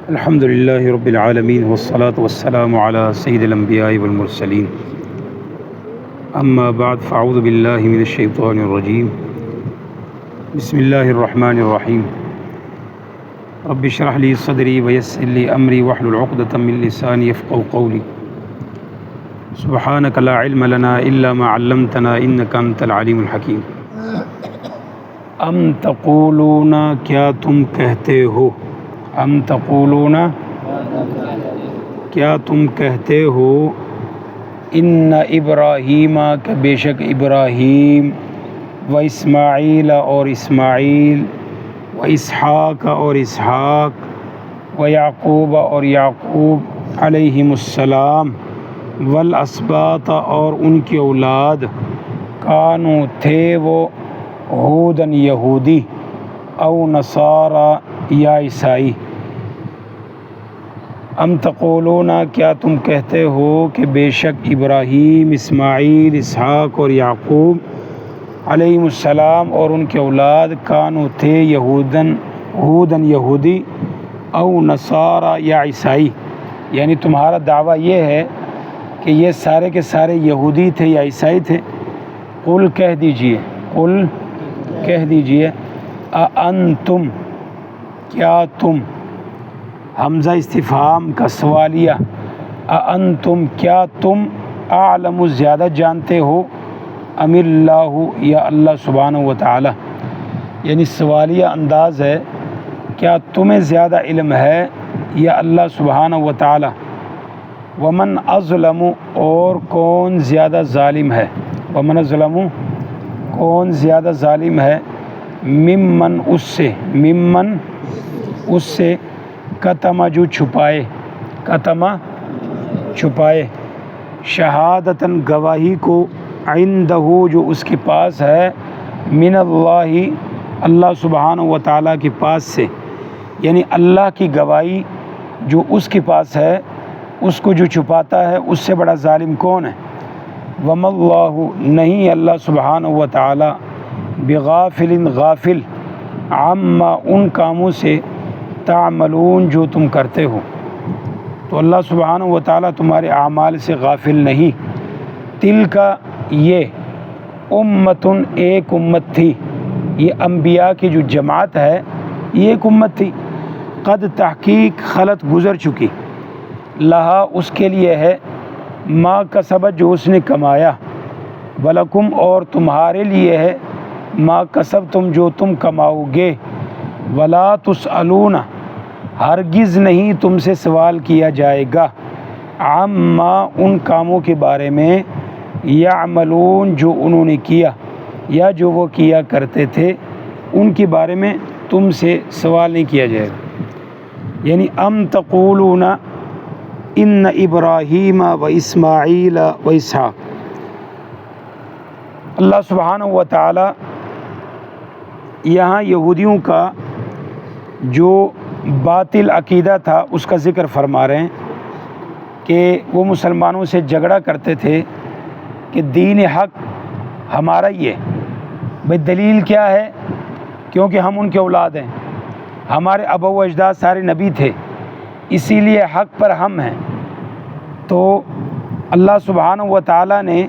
الحمد للہ رب العالمین والصلاة والسلام علی سید الانبیاء والمرسلین اما بعد فاعوذ باللہ من الشیطان الرجیم بسم اللہ الرحمن الرحیم رب اشرح لی صدری ویسر لی امری واحلل عقدۃ من لسانی یفقهوا قولی سبحانک لا علم لنا الا ما علمتنا انک انت العلیم الحکیم۔ ام تقولون، کیا تم کہتے ہو، ام تقولون کیا تم کہتے ہو، ان ابراہیم کہ بے شک ابراہیم، و اسماعیل اور اسماعیل، و اسحاق اور اسحاق، و یعقوب اور یعقوب علیہم السلام، والاسباط اور ان کی اولاد، کانوا تھے وہ، ہودن یہودی، او نصارى یا عیسائی۔ ام تقولون کیا تم کہتے ہو کہ بے شک ابراہیم، اسماعیل، اسحاق اور یعقوب علیہم السلام اور ان کے اولاد، کانوا تھے ہودن یہودی، او نصارى یا عیسائی، یعنی تمہارا دعویٰ یہ ہے کہ یہ سارے کے سارے یہودی تھے یا عیسائی تھے۔ قل کہہ دیجئے، قل کہہ دیجئے، اانتم کیا تم، حمزہ استفہام کا سوالیہ، اانتم کیا تم، اعلم زیادہ جانتے ہو، ام اللہ یا اللہ سبحانہ و تعالی، یعنی سوالیہ انداز ہے، کیا تمہیں زیادہ علم ہے یا اللہ سبحانہ و تعالی۔ ومن اظلم اور کون زیادہ ظالم ہے، ومن اظلم کون زیادہ ظالم ہے، ممن اس سے کتم جو چھپائے، کتم چھپائے، شہادتاً گواہی کو، عندہ جو اس کے پاس ہے، من اللہ اللہ سبحانہ و تعالیٰ کے پاس سے، یعنی اللہ کی گواہی جو اس کے پاس ہے، اس کو جو چھپاتا ہے اس سے بڑا ظالم کون ہے۔ وما اللہ نہیں اللہ سبحانہ و تعالی، بغافل غافل، عما ان کاموں سے، تعملون جو تم کرتے ہو، تو اللہ سبحانہ و تعالی تمہارے اعمال سے غافل نہیں۔ تلک یہ، امتن ایک امت تھی، یہ انبیاء کی جو جماعت ہے یہ ایک امت تھی، قد تحقیق خلط گزر چکی، لہا اس کے لیے ہے، ما کسبت جو اس نے کمایا، ولکم اور تمہارے لیے ہے، ما کسبتم جو تم کماؤ گے، ولا تسألون ہرگز نہیں تم سے سوال کیا جائے گا، عما ان کاموں کے بارے میں، یعملون جو انہوں نے کیا یا جو وہ کیا کرتے تھے ان کے بارے میں تم سے سوال نہیں کیا جائے گا۔ یعنی ام تقولون ان ابراہیم و اسماعیل و اسحاق، اللہ سبحانہ و تعالی یہاں یہودیوں کا جو باطل عقیدہ تھا اس کا ذکر فرما رہے ہیں کہ وہ مسلمانوں سے جھگڑا کرتے تھے کہ دین حق ہمارا ہی ہے۔ بھئی دلیل کیا ہے؟ کیونکہ ہم ان کے اولاد ہیں، ہمارے ابا و اجداد سارے نبی تھے، اسی لیے حق پر ہم ہیں۔ تو اللہ سبحانہ و تعالیٰ نے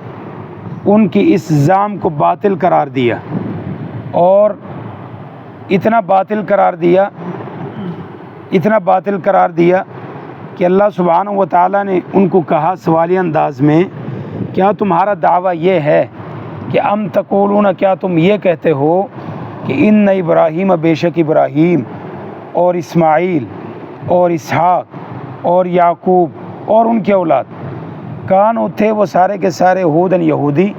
ان کی اس زعم کو باطل قرار دیا، اور اتنا باطل قرار دیا کہ اللہ سبحانہ و تعالیٰ نے ان کو کہا سوالیہ انداز میں، کیا تمہارا دعویٰ یہ ہے کہ ام تقولون کیا تم یہ کہتے ہو کہ ان ابراہیم بے شک ابراہیم اور اسماعیل اور اسحاق اور یعقوب اور ان کے اولاد، کانوا تھے وہ سارے کے سارے، ہودن یہودی،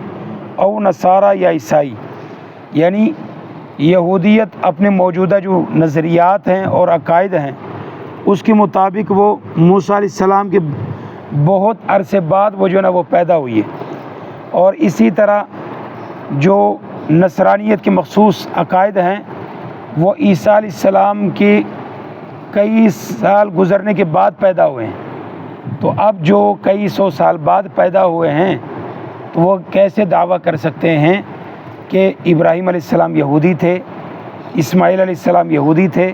او نصارى یا عیسائی، یعنی یہودیت اپنے موجودہ جو نظریات ہیں اور عقائد ہیں اس کے مطابق وہ موسیٰ علیہ السلام کے بہت عرصے بعد وہ جو ہے نا وہ پیدا ہوئی ہے، اور اسی طرح جو نصرانیت کے مخصوص عقائد ہیں وہ عیسیٰ علیہ السلام کی کئی سال گزرنے کے بعد پیدا ہوئے ہیں۔ تو اب جو کئی سو سال بعد پیدا ہوئے ہیں تو وہ کیسے دعویٰ کر سکتے ہیں کہ ابراہیم علیہ السلام یہودی تھے، اسماعیل علیہ السلام یہودی تھے،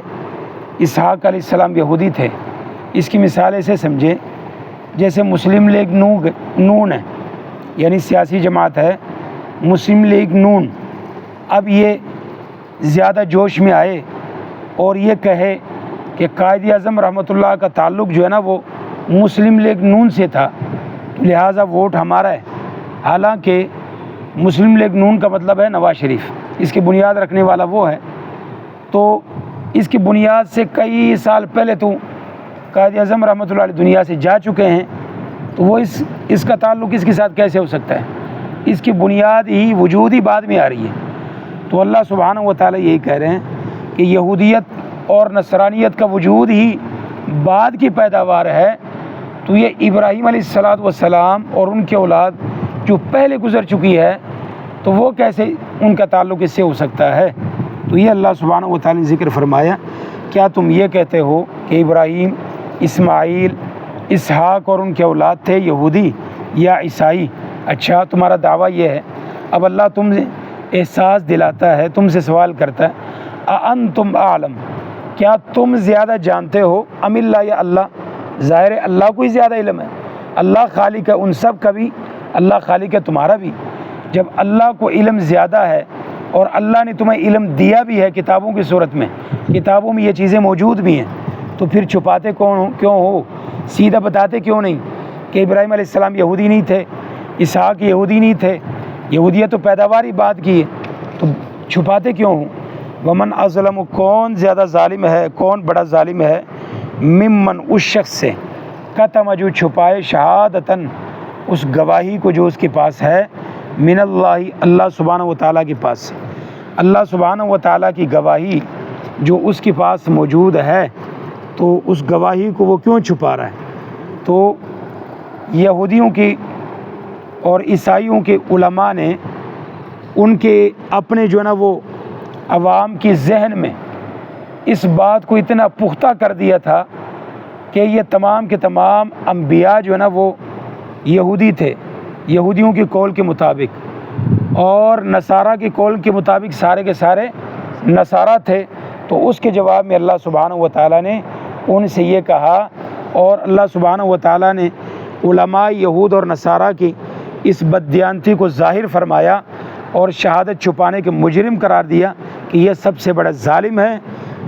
اسحاق علیہ السلام یہودی تھے؟ اس کی مثال ایسے سمجھیں جیسے مسلم لیگ نون ہے، یعنی سیاسی جماعت ہے مسلم لیگ نون، اب یہ زیادہ جوش میں آئے اور یہ کہے کہ قائد اعظم رحمۃ اللہ کا تعلق جو ہے نا وہ مسلم لیگ نون سے تھا، تو لہٰذا ووٹ ہمارا ہے، حالانکہ مسلم لیگ نون کا مطلب ہے نواز شریف، اس کی بنیاد رکھنے والا وہ ہے، تو اس کی بنیاد سے کئی سال پہلے تو قائد اعظم رحمۃ اللہ علیہ دنیا سے جا چکے ہیں، تو وہ اس کا تعلق اس کے ساتھ کیسے ہو سکتا ہے؟ اس کی بنیاد ہی وجود ہی بعد میں آ رہی ہے۔ تو اللہ سبحانہ و تعالیٰ یہی کہہ رہے ہیں کہ یہودیت اور نصرانیت کا وجود ہی بعد کی پیداوار ہے، تو یہ ابراہیم علیہ السلام اور ان کے اولاد جو پہلے گزر چکی ہے تو وہ کیسے ان کا تعلق اس سے ہو سکتا ہے؟ تو یہ اللہ سبحانہ و تعالیٰ نے ذکر فرمایا، کیا تم یہ کہتے ہو کہ ابراہیم، اسماعیل، اسحاق اور ان کے اولاد تھے یہودی یا عیسائی؟ اچھا، تمہارا دعویٰ یہ ہے۔ اب اللہ تم سے احساس دلاتا ہے، تم سے سوال کرتا ہے، اَأَنتُمْ أَعْلَمُ، کیا تم زیادہ جانتے ہو ام اللہ، یا اللہ؟ ظاہر ہے اللہ کو ہی زیادہ علم ہے، اللہ خالق ہے ان سب کا بھی، اللہ خالق ہے تمہارا بھی۔ جب اللہ کو علم زیادہ ہے اور اللہ نے تمہیں علم دیا بھی ہے کتابوں کی صورت میں، کتابوں میں یہ چیزیں موجود بھی ہیں، تو پھر چھپاتے کیوں ہو؟ سیدھا بتاتے کیوں نہیں کہ ابراہیم علیہ السلام یہودی نہیں تھے، اسحاق یہودی نہیں تھے؟ یہودیت تو پیداوار ہی بات کی ہے، تو چھپاتے کیوں ہوں؟ ومن اظلم، کون زیادہ ظالم ہے، کون بڑا ظالم ہے، ممن، اس شخص سے، کتم، جو چھپائے، شہادتاً، اس گواہی کو جو اس کے پاس ہے، من اللہ، اللہ سبحانہ و تعالیٰ کے پاس سے، اللہ سبحانہ و تعالیٰ کی گواہی جو اس کے پاس موجود ہے، تو اس گواہی کو وہ کیوں چھپا رہا ہے؟ تو یہودیوں کی اور عیسائیوں کے علماء نے ان کے اپنے جو ہے نا وہ عوام کی ذہن میں اس بات کو اتنا پختہ کر دیا تھا کہ یہ تمام کے تمام انبیاء جو ہے نا وہ یہودی تھے، یہودیوں کی قول کے مطابق، اور نصارہ کی قول کے مطابق سارے کے سارے نصارہ تھے۔ تو اس کے جواب میں اللہ سبحانہ و تعالیٰ نے ان سے یہ کہا، اور اللہ سبحانہ و تعالیٰ نے علماء یہود اور نصارہ کی اس بددیانتی کو ظاہر فرمایا اور شہادت چھپانے کے مجرم قرار دیا کہ یہ سب سے بڑا ظالم ہے،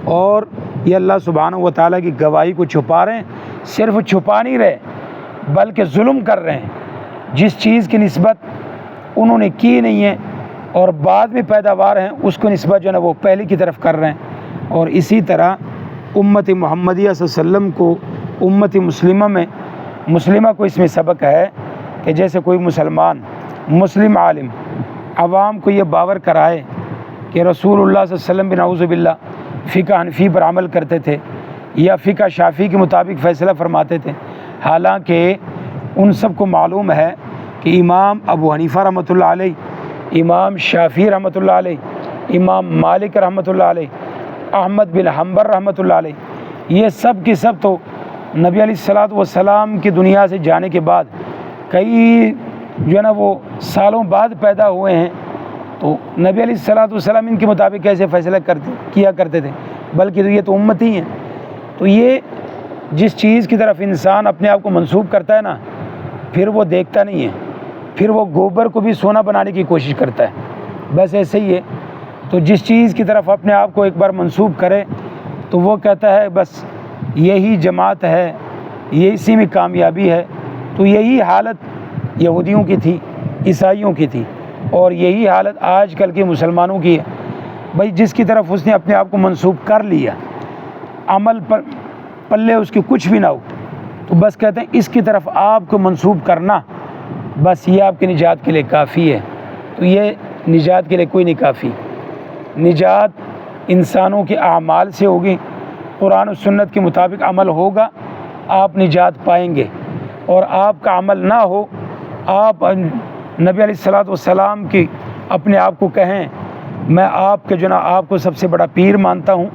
اور یہ اللہ سبحانہ و تعالیٰ کی گواہی کو چھپا رہے ہیں۔ صرف چھپا نہیں رہے بلکہ ظلم کر رہے ہیں، جس چیز کی نسبت انہوں نے کی نہیں ہے اور بعد میں پیداوار ہیں اس کو نسبت جو ہے نا وہ پہلے کی طرف کر رہے ہیں۔ اور اسی طرح امت محمدیہ صلی اللہ علیہ وسلم کو، امت مسلمہ کو اس میں سبق ہے کہ جیسے کوئی مسلم عالم عوام کو یہ باور کرائے کہ رسول اللہ صلی اللہ علیہ وسلم بن اعوذ باللہ فقہ حنفی پر عمل کرتے تھے یا فقہ شافعی کے مطابق فیصلہ فرماتے تھے، حالانکہ ان سب کو معلوم ہے کہ امام ابو حنیفہ رحمۃ اللہ علیہ، امام شافعی رحمۃ اللہ علیہ، امام مالک رحمۃ اللہ علیہ، احمد بن حنبل رحمۃ اللہ علیہ، یہ سب کی سب تو نبی علیہ السلام کی دنیا سے جانے کے بعد کئی جو ہے نا وہ سالوں بعد پیدا ہوئے ہیں، تو نبی علیہ السلام ان کے مطابق کیسے فیصلہ کیا کرتے تھے؟ بلکہ تو یہ تو امت ہی ہیں۔ تو یہ جس چیز کی طرف انسان اپنے آپ کو منسوب کرتا ہے نا، پھر وہ دیکھتا نہیں ہے، پھر وہ گوبر کو بھی سونا بنانے کی کوشش کرتا ہے، بس ایسے ہی ہے۔ تو جس چیز کی طرف اپنے آپ کو ایک بار منسوب کرے تو وہ کہتا ہے بس یہی جماعت ہے، یہ اسی میں کامیابی ہے۔ تو یہی حالت یہودیوں کی تھی، عیسائیوں کی تھی، اور یہی حالت آج کل کے مسلمانوں کی ہے۔ بھائی جس کی طرف اس نے اپنے آپ کو منسوب کر لیا، عمل پر پلے اس کی کچھ بھی نہ ہو، تو بس کہتے ہیں اس کی طرف آپ کو منسوب کرنا، بس یہ آپ کی نجات کے لیے کافی ہے۔ تو یہ نجات کے لیے کوئی نہیں کافی، نجات انسانوں کے اعمال سے ہوگی، قرآن و سنت کے مطابق عمل ہوگا، آپ نجات پائیں گے، اور آپ کا عمل نہ ہو، آپ نبی علیہ السلام کی اپنے آپ کو کہیں میں آپ کے آپ کو سب سے بڑا پیر مانتا ہوں،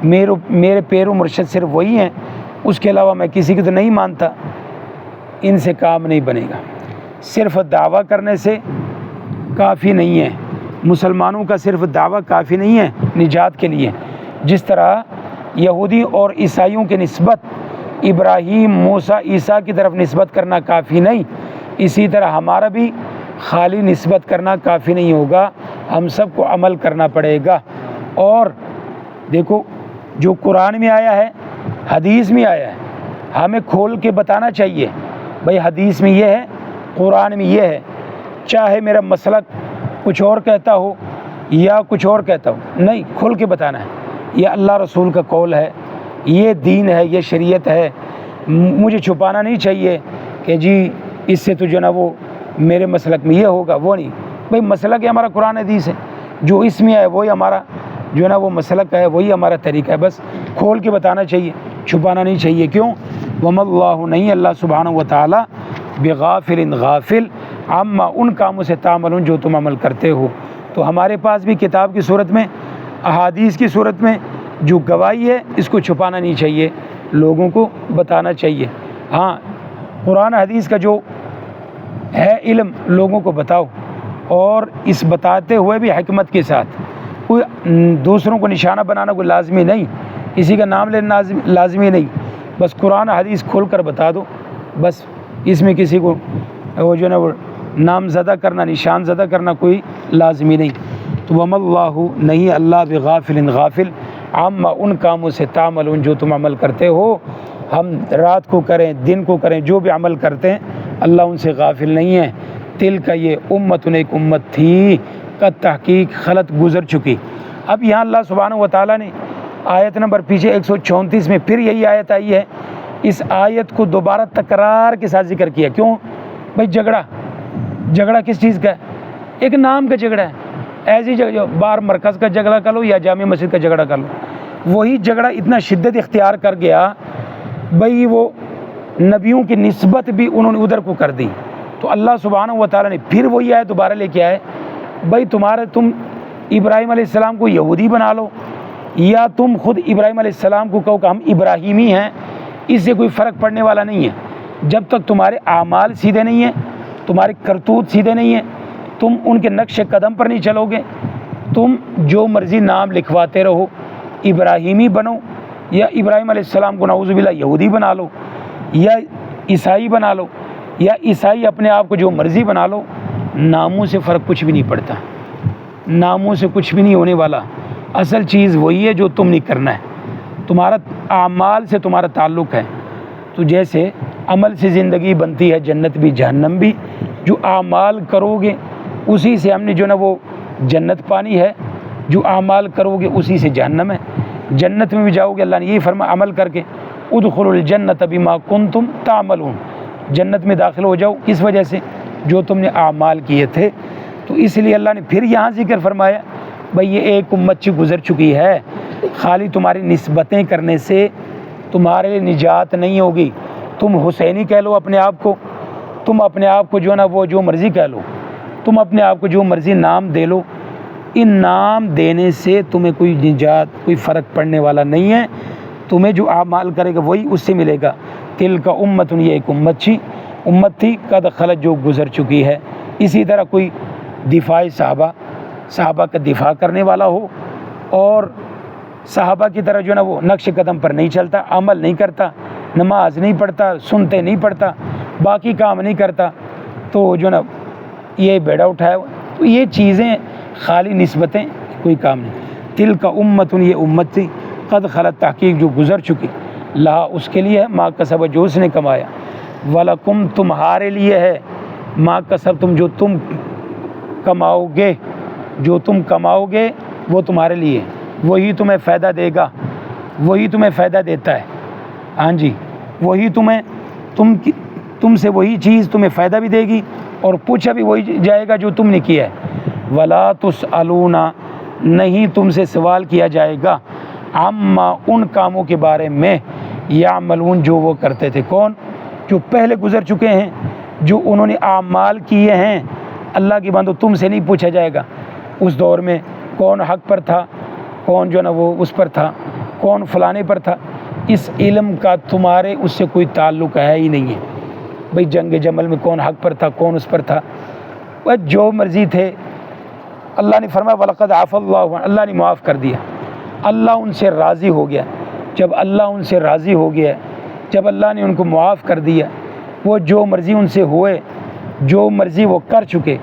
میرے پیر و مرشد صرف وہی ہیں، اس کے علاوہ میں کسی کی تو نہیں مانتا، ان سے کام نہیں بنے گا۔ صرف دعویٰ کرنے سے کافی نہیں ہے، مسلمانوں کا صرف دعویٰ کافی نہیں ہے نجات کے لیے۔ جس طرح یہودی اور عیسائیوں کے نسبت ابراہیم، موسیٰ، عیسیٰ کی طرف نسبت کرنا کافی نہیں، اسی طرح ہمارا بھی خالی نسبت کرنا کافی نہیں ہوگا، ہم سب کو عمل کرنا پڑے گا۔ اور دیکھو جو قرآن میں آیا ہے، حدیث میں آیا ہے، ہمیں کھول کے بتانا چاہیے بھائی حدیث میں یہ ہے، قرآن میں یہ ہے، چاہے میرا مسلک کچھ اور کہتا ہو یا کچھ اور کہتا ہو، نہیں، کھول کے بتانا ہے یہ اللہ رسول کا قول ہے، یہ دین ہے، یہ شریعت ہے۔ مجھے چھپانا نہیں چاہیے کہ جی اس سے تو جو نا وہ میرے مسلک میں یہ ہوگا، وہ نہیں بھائی، مسلک ہے ہمارا قرآن حدیث ہے، جو اس میں ہے وہی ہمارا جو ہے نا وہ مسلک ہے، وہی ہمارا طریقہ ہے، بس کھول کے بتانا چاہیے، چھپانا نہیں چاہیے۔ کیوں؟ وَمَا اللَّهُ، نہیں اللہ سبحانہ و تعالیٰ، بغافل، غافل، عما، ان کاموں سے تعملون جو تم عمل کرتے ہو۔ تو ہمارے پاس بھی کتاب کی صورت میں، احادیث کی صورت میں جو گواہی ہے، اس کو چھپانا نہیں چاہیے، لوگوں کو بتانا چاہیے۔ ہاں، قرآن حدیث کا جو ہے علم لوگوں کو بتاؤ، اور اس بتاتے ہوئے بھی حکمت کے ساتھ، کوئی دوسروں کو نشانہ بنانا کوئی لازمی نہیں، کسی کا نام لینا لازمی نہیں، بس قرآن حدیث کھول کر بتا دو، بس اس میں کسی کو وہ جو ہے نا وہ نام زدہ کرنا، نشان زدہ کرنا کوئی لازمی نہیں۔ تو وَمَا اللَّهُ، نہیں اللہ، بغافل، غافل، عما، ان کاموں سے تعملون جو تم عمل کرتے ہو، ہم رات کو کریں، دن کو کریں، جو بھی عمل کرتے ہیں اللہ ان سے غافل نہیں ہے۔ تل کا یہ امت، ایک امت تھی، قد تحقیق خلط، گزر چکی۔ اب یہاں اللہ سبحانہ و تعالیٰ نے آیت نمبر پیچھے 134 میں پھر یہی آیت آئی ہے، اس آیت کو دوبارہ تکرار کے ساتھ ذکر کیا۔ کیوں بھائی؟ جھگڑا کس چیز کا ہے؟ ایک نام کا جھگڑا ہے۔ ایسی جگہ بار مرکز کا جھگڑا کر لو یا جامع مسجد کا جھگڑا کر لو، وہی جھگڑا اتنا شدت اختیار کر گیا بھائی، وہ نبیوں کی نسبت بھی انہوں نے ادھر کو کر دی۔ تو اللہ سبحانہ و تعالیٰ نے پھر وہی آیت دوبارہ لے کے آئے، بھائی تم ابراہیم علیہ السلام کو یہودی بنا لو، یا تم خود ابراہیم علیہ السلام کو کہو کہ ہم ابراہیمی ہیں، اس سے کوئی فرق پڑنے والا نہیں ہے۔ جب تک تمہارے اعمال سیدھے نہیں ہیں، تمہارے کرتوت سیدھے نہیں ہیں، تم ان کے نقش قدم پر نہیں چلو گے، تم جو مرضی نام لکھواتے رہو، ابراہیمی بنو، یا ابراہیم علیہ السلام کو نعوذ باللہ یہودی بنا لو، یا عیسائی بنا لو، یا عیسائی اپنے آپ کو جو مرضی بنا لو، ناموں سے فرق کچھ بھی نہیں پڑتا، ناموں سے کچھ بھی نہیں ہونے والا۔ اصل چیز وہی ہے جو تم نہیں کرنا ہے، تمہارا اعمال سے تمہارا تعلق ہے۔ تو جیسے عمل سے زندگی بنتی ہے، جنت بھی جہنم بھی، جو اعمال کرو گے اسی سے ہم نے جو نا وہ جنت پانی ہے، جو اعمال کرو گے اسی سے جہنم ہے۔ جنت میں بھی جاؤ گے، اللہ نے یہی فرمایا عمل کر کے، ادخلوا الجنۃ بما کنتم تعملون، جنت میں داخل ہو جاؤ، کس وجہ سے؟ جو تم نے اعمال کیے تھے۔ تو اس لیے اللہ نے پھر یہاں ذکر فرمایا بھئی یہ ایک امت گزر چکی ہے، خالی تمہاری نسبتیں کرنے سے تمہارے لیے نجات نہیں ہوگی۔ تم حسینی کہہ لو اپنے آپ کو، تم اپنے آپ کو جو نا وہ جو مرضی کہہ لو، تم اپنے آپ کو جو مرضی نام دے لو، ان نام دینے سے تمہیں کوئی نجات، کوئی فرق پڑنے والا نہیں ہے۔ تمہیں جو اعمال کرے گا وہی اس سے ملے گا۔ تل کا امت، یہ ایک امت تھی، قد خلت، جو گزر چکی ہے۔ اسی طرح کوئی دفاع صحابہ کا دفاع کرنے والا ہو، اور صحابہ کی طرح جو نا وہ نقش قدم پر نہیں چلتا، عمل نہیں کرتا، نماز نہیں پڑھتا، سنتے نہیں پڑھتا، باقی کام نہیں کرتا، تو جو نا یہ بیڑا اٹھایا ہوا۔ تو یہ چیزیں خالی نسبتیں، کوئی کام نہیں۔ تل کا امت، یہ امت تھی، قد خلت، تحقیق جو گزر چکی، لہا اس کے لیے ہے، ما کسب، جو اس نے کمایا، ولکم، تمہارے لیے ہے، ما کسب، تم جو تم کماؤ گے، جو تم کماؤ گے وہ تمہارے لیے، وہی تمہیں فائدہ دے گا، وہی تمہیں فائدہ دیتا ہے۔ ہاں جی، وہی تم سے وہی چیز تمہیں فائدہ بھی دے گی، اور پوچھا بھی وہی جائے گا جو تم نے کیا ہے۔ ولا تسألون، نہیں تم سے سوال کیا جائے گا، عما، ان کاموں کے بارے میں، یعملون، جو وہ کرتے تھے۔ کون؟ جو پہلے گزر چکے ہیں، جو انہوں نے اعمال کیے ہیں۔ اللہ کی بندو، تم سے نہیں پوچھا جائے گا اس دور میں کون حق پر تھا، کون جو نا وہ اس پر تھا، کون فلانے پر تھا۔ اس علم کا تمہارے اس سے کوئی تعلق ہے ہی نہیں ہے۔ بھئی جنگ جمل میں کون حق پر تھا، کون اس پر تھا، وہ جو مرضی تھے۔ اللہ نے فرمایا وَلَقَدْ عَفَا اللَّهُ، اللہ نے معاف کر دیا، اللہ ان سے راضی ہو گیا۔ جب اللہ ان سے راضی ہو گیا جب اللہ نے ان کو معاف کر دیا، وہ جو مرضی ان سے ہوئے، جو مرضی وہ کر چکے،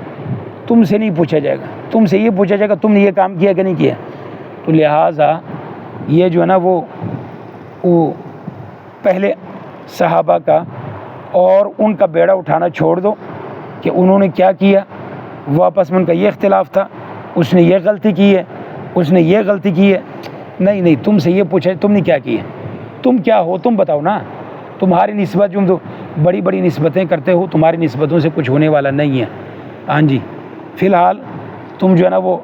تم سے نہیں پوچھا جائے گا، تم سے یہ پوچھا جائے گا تم نے یہ کام کیا کہ نہیں کیا۔ تو لہٰذا یہ جو ہے نا وہ پہلے صحابہ کا اور ان کا بیڑا اٹھانا چھوڑ دو کہ انہوں نے کیا کیا، وہ آپس میں ان کا یہ اختلاف تھا، اس نے یہ غلطی کی ہے، اس نے یہ غلطی کی ہے۔ نہیں، تم سے یہ پوچھا تم نے کیا کیا، تم کیا ہو، تم بتاؤ نا۔ تمہاری نسبت جو تو بڑی بڑی نسبتیں کرتے ہو، تمہاری نسبتوں سے کچھ ہونے والا نہیں ہے۔ ہاں جی، فی الحال تم جو ہے نا وہ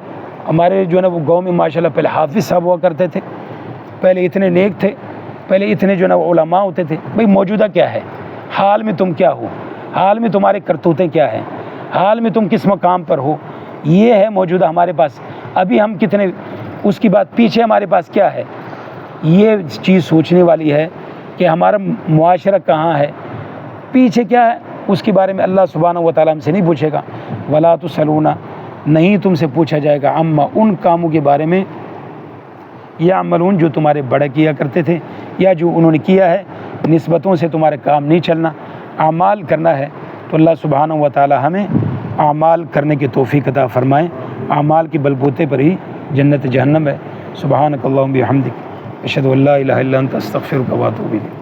ہمارے جو ہے نا وہ گاؤں میں ماشاء اللہ پہلے حافظ صاحب ہوا کرتے تھے، پہلے اتنے نیک تھے، پہلے اتنے جو ہے نا وہ علماء ہوتے تھے۔ بھئی موجودہ کیا ہے، حال میں تم کیا ہو، حال میں تمہارے کرتوتیں کیا ہیں، حال میں تم کس مقام پر ہو، یہ ہے موجودہ ہمارے پاس۔ ابھی ہم کتنے، اس کی بات پیچھے ہمارے پاس کیا ہے، یہ چیز سوچنے والی ہے کہ ہمارا معاشرہ کہاں ہے، پیچھے کیا ہے، اس کے بارے میں اللہ سبحانہ و تعالیٰ ہم سے نہیں پوچھے گا۔ ولا تسألون، نہیں تم سے پوچھا جائے گا عما ان کاموں کے بارے میں یعملون جو تمہارے بڑے کیا کرتے تھے یا جو انہوں نے کیا ہے۔ نسبتوں سے تمہارے کام نہیں چلنا، اعمال کرنا ہے۔ تو اللہ سبحانہ و تعالیٰ ہمیں اعمال کرنے کی توفیق عطا فرمائیں۔ اعمال کے بلبوتے پر ہی جنت جہنم ہے۔ سبحانک اللہم بحمدک، اشہد ان لا الہ الا انت، استغفرک و اتوب الیک۔